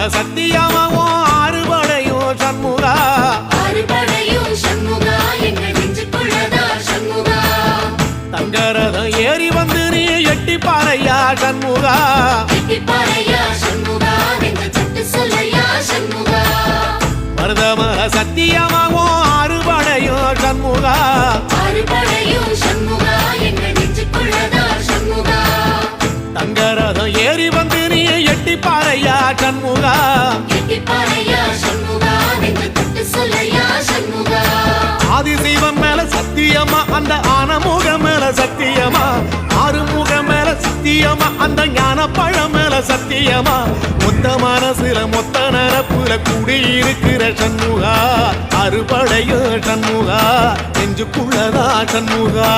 சத்தியமாவும் ஆறுபடையும் சண்முகா தங்கரதம் ஏறி வந்து நீ எட்டி பாறையா சண்முகா மருதமல சத்தியமாவும் ஆறுபடையும் சண்முகா தங்கரதம் ஏறி வந்து நீ எட்டி பாறையா சண்முகா ஆதிசைவம் மேல சத்தியமா அந்த ஆனமுக மேல சத்தியமா ஆறுமுக மேல சத்தியமா அந்த ஞான பழம் மேல சத்தியமா மொத்த மனசுல மொத்த நரப்புல கூடியிருக்கிற சண்முகா அறுபடையோ சண்முகா நெஞ்சுக்குள்ளதா சண்முகா